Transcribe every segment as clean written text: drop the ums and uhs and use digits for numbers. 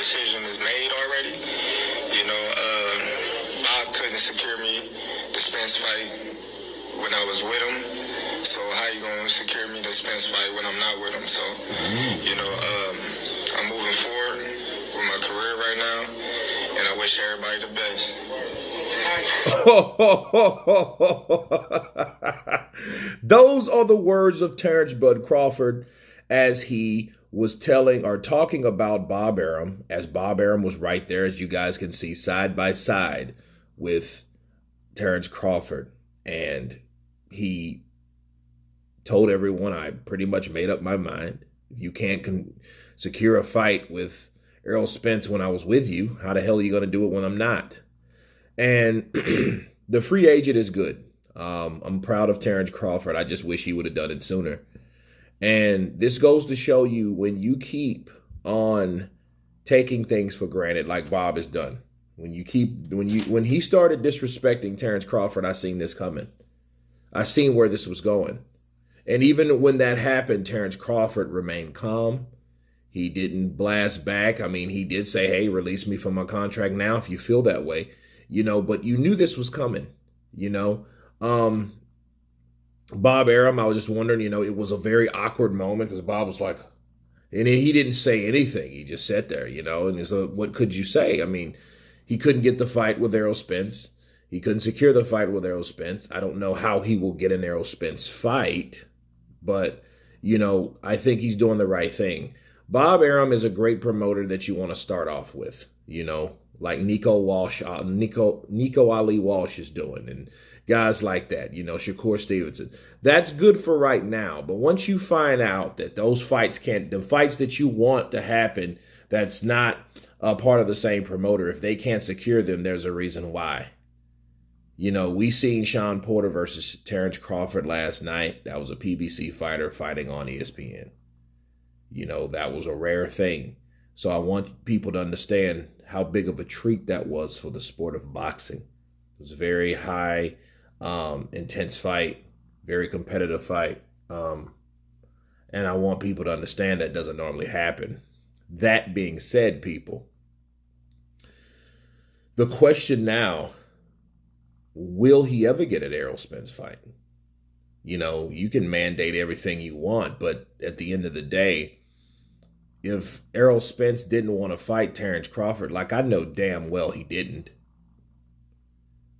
decision is made already. Bob couldn't secure me the Spence fight when I was with him. So how you gonna secure me the Spence fight when I'm not with him? So, I'm moving forward with my career right now, and I wish everybody the best. Those are the words of Terence Bud Crawford as he was telling or talking about Bob Arum, as Bob Arum was right there, as you guys can see, side by side with Terence Crawford. And he told everyone, I pretty much made up my mind. If you can't secure a fight with Errol Spence when I was with you, how the hell are you going to do it when I'm not? And the free agent is good. I'm proud of Terence Crawford. I just wish he would have done it sooner. And this goes to show you when you keep on taking things for granted like Bob has done. When he started disrespecting Terence Crawford, I seen this coming. I seen where this was going. And even when that happened, Terence Crawford remained calm. He didn't blast back. I mean, he did say, hey, release me from my contract now if you feel that way. But you knew this was coming, Bob Arum, I was just wondering, it was a very awkward moment because Bob was like, and he didn't say anything. He just sat there, and so what could you say? I mean, he couldn't get the fight with Errol Spence. He couldn't secure the fight with Errol Spence. I don't know how he will get an Errol Spence fight, but, I think he's doing the right thing. Bob Arum is a great promoter that you want to start off with, like Nico Ali Walsh is doing, and guys like that, Shakur Stevenson. That's good for right now. But once you find out that those fights the fights that you want to happen, that's not a part of the same promoter, if they can't secure them, there's a reason why. We seen Sean Porter versus Terence Crawford last night. That was a PBC fighter fighting on ESPN. That was a rare thing. So I want people to understand how big of a treat that was for the sport of boxing. It was a very high, intense fight, very competitive fight. And I want people to understand that doesn't normally happen. That being said, people, the question now, will he ever get an Errol Spence fight? You can mandate everything you want, but at the end of the day, if Errol Spence didn't want to fight Terence Crawford, like I know damn well he didn't,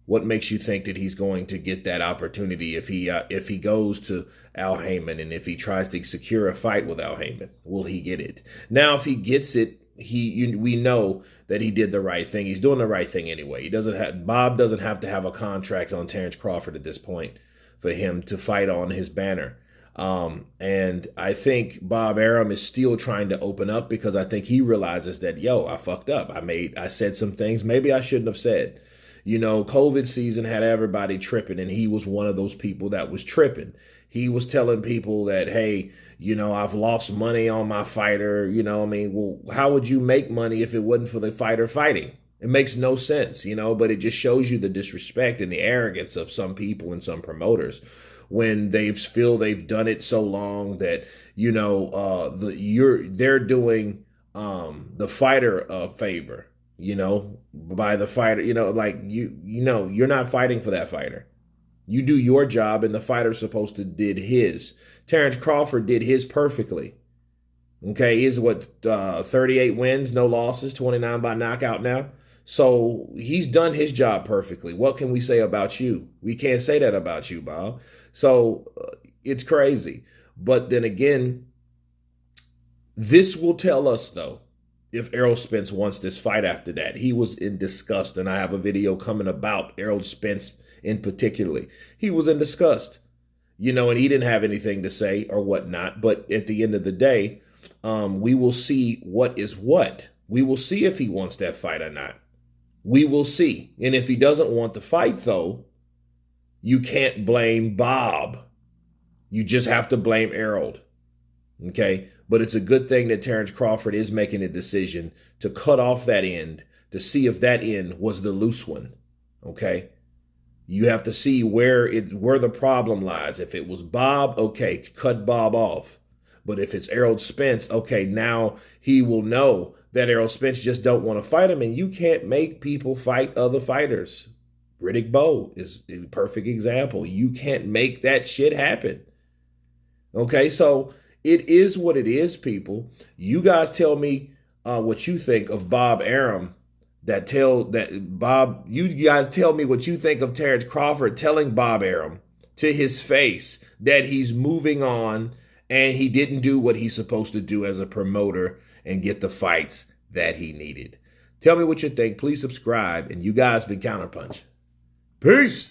what makes you think that he's going to get that opportunity if he goes to Al Heyman and if he tries to secure a fight with Al Heyman? Will he get it? Now, if he gets it, we know that he did the right thing. He's doing the right thing anyway. Bob doesn't have to have a contract on Terence Crawford at this point for him to fight on his banner. And I think Bob Arum is still trying to open up because I think he realizes that, I fucked up. I said some things maybe I shouldn't have said. COVID season had everybody tripping, and he was one of those people that was tripping. He was telling people that, hey, I've lost money on my fighter. Well, how would you make money if it wasn't for the fighter fighting? It makes no sense, but it just shows you the disrespect and the arrogance of some people and some promoters when they feel they've done it so long that, they're doing the fighter a favor, by the fighter, you're not fighting for that fighter. You do your job, and the fighter's supposed to did his. Terence Crawford did his perfectly. Okay, he's 38 wins, no losses, 29 by knockout now. So he's done his job perfectly. What can we say about you? We can't say that about you, Bob. So it's crazy. But then again, this will tell us, though, if Errol Spence wants this fight after that. He was in disgust, and I have a video coming about Errol Spence in particularly. He was in disgust, and he didn't have anything to say or whatnot. But at the end of the day, we will see what is what. We will see if he wants that fight or not. We will see. And if he doesn't want the fight, though, you can't blame Bob. You just have to blame Errol. Okay? But it's a good thing that Terence Crawford is making a decision to cut off that end to see if that end was the loose one. Okay? You have to see where the problem lies. If it was Bob, okay, cut Bob off. But if it's Errol Spence, okay, now he will know that Errol Spence just don't want to fight him, and you can't make people fight other fighters. Riddick Bowe is a perfect example. You can't make that shit happen. Okay, so it is what it is, people. You guys tell me what you think of Bob Arum. You guys tell me what you think of Terence Crawford telling Bob Arum to his face that he's moving on and he didn't do what he's supposed to do as a promoter and get the fights that he needed. Tell me what you think. Please subscribe. And you guys been Counterpunch. Peace.